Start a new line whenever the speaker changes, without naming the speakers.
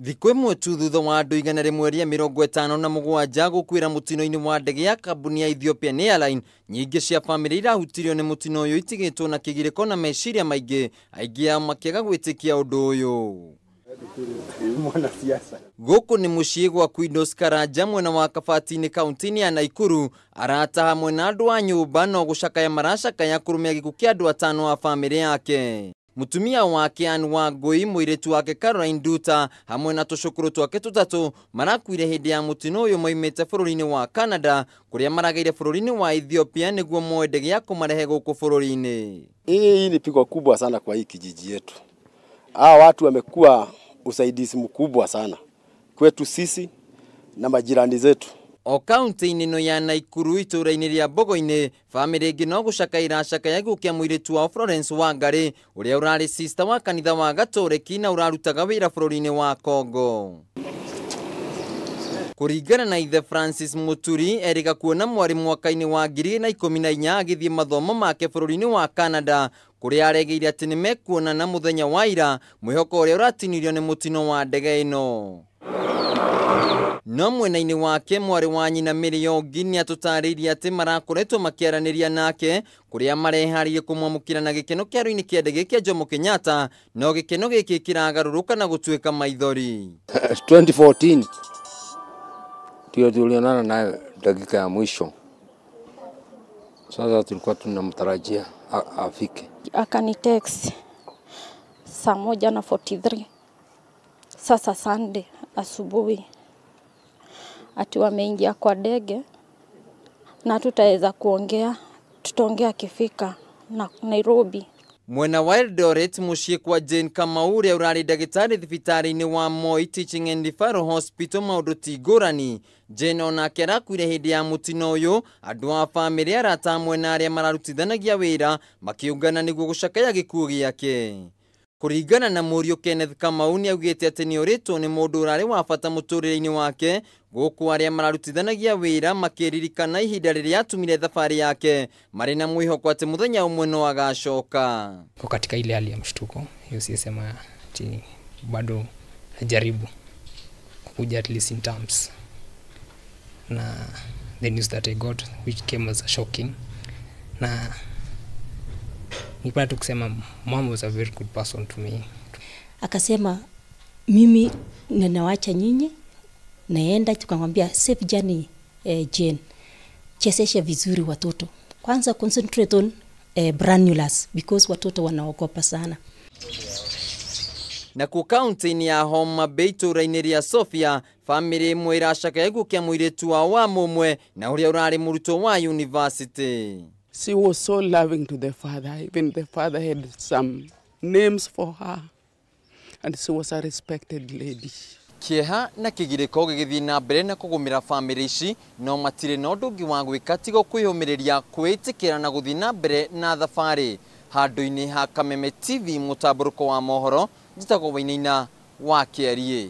Thikũ ĩmwe tu thutha wa andũ 157 gũkuĩra mũtino-inĩ wa ndege ya kambuni ya Ethiopian Airlines, nyingĩ cia bamĩrĩ irahutirio nĩ mũtino ũyũ itigĩtwo na kĩgirĩko na meciria maingĩ, aingĩ ao makĩaga gwĩtĩkia ũndũ ũyũ. Gũkũ nĩ mũciĩ gwa Queen Karanja mwena wa Kabati-inĩ kaunti-inĩ ya Nakuru, arata hamwe na andũ a nyũmba no gũcakaya maracakaya kũrũmia gĩkuũ kĩa andũ 5 a bamĩrĩ yake. Mutumia wake Anne Wangui, mũirĩtu wake Caroline Nduta hamwe na tũcũkũrũ twake tũtatũ marakuire hĩndĩ ya mũtino ũyũ moimĩte bũrũri-inĩ wa Canada, kũrĩa marageire bũrũri-inĩ wa Ethiopia nĩguo moe ndege ya kũmarehe gũkũ bũrũri-inĩ.
Hii ni pigo kubwa sana kwa hii kijiji yetu. Hawa watu wamekuwa usaidizi mkubwa sana kwetu sisi na majirani zetu.
O kaunti-inĩ ĩno ya Nakuru itũũra-inĩ rĩa Mbogo-inĩ, bamĩrĩ ĩngĩ no gũcakaya gũkĩa mũirĩtu wa Florence Wangari, ũrĩa ũrarĩ sister wa kanitha wa Gatoreki na ũrarutaga wĩra bũrũri-inĩ wa Congo. Kũringana na Ithe Francis Muturi, erĩga kuona mwarĩ mwaka-inĩ wa 2014 agĩthiĩ mathomo make bũrũri-inĩ wa Canada, kũrĩa aregeire atĩ nĩ mekuonana mũthenya wa ira, mwĩhoko ũrĩa ũratinirio nĩ mũtino wa ndege ĩno. No mwena-inĩ wake mwarĩ wa nyina Mary Ongi nĩ atũtarĩirie atĩ marakoretwo makĩaranĩria nake, kũrĩa mareharĩirie kũmwamũkĩra na gĩkeno kĩaro-inĩ kĩa ndege kĩa Jomo Kenyatta, no gĩkeno gĩkĩ kĩragarũrũka na gũtuĩka maithori.
2014 ndio tulionana naye dakika ya mwisho. Sasa tulikuwa tunamtarajia afike.
Akanitext saa 1:43 sasa Sunday asubuhi ati wameingia kwa ndege na tutaweza kuongea, tutaongea kifika na Nairobi.
Mwena wa Eldoret, mũciĩ kwa Jane Kamau ũrĩa ũrarĩ ndagĩtarĩ thibitarĩ-inĩ wa Moi Teaching and Referral Hospital maũndũ ti ngũrani. Jane onake arakuire hĩndĩ ya mũtino ũyũ, andũ a bamĩrĩ arata amwe na arĩa mararutithanagia wĩra makĩũngana nĩguo gũcakaya gĩkuũ gĩake. Kũringana na mũriũ Kenneth Kamau nĩ augĩte atĩ nĩ ũrĩtwo nĩ mũndũ ũrarĩ wa bata mũtũrĩre-inĩ wake, gũkũ arĩa mararutithanagia wĩra makĩririkana ihinda rĩrĩa atumire thabarĩ yake marĩ na mwĩhoko atĩ mũthenya ũmwe no agacoka.
Kwa katika ile hali ya mshtuko, hiyo sisema ati bado najaribu kukuja at least in terms. Na the news that I got which came as a shocking. Na nipata tu kusema mom was a very good person to me.
Akasema mimi ninawacha nyinyi naenda, tukamwambia safe journey Jane, chezesha vizuri watoto kwanza, concentrate on branulas because watoto wanaogopa sana.
Na ku kaunti-inĩ ya Homa Bay itũũra-inĩ rĩa Sofia, bamĩrĩ ĩmwe iracakaya gũkĩa mũirĩtu wao wa mũmwe na ũrĩa ũrarĩ mũrutwo wa university.
She was so loving to the father. Even the father had some names for her. And she was a respected lady.
Kĩeha na kĩgirĩko gĩgĩthiĩ na mbere na kũgũmĩra bamĩrĩ ici, no matirĩ na ũndũ ũngĩ wa gwĩka tiga kwĩyũmĩrĩria, kwĩĩtĩkĩra na gũthiĩ na mbere na thabarĩ. Handũ-inĩ ha Kameme TV mũtambũrũko wa mohoro, njĩtagwo Wainaina wa Kĩarie.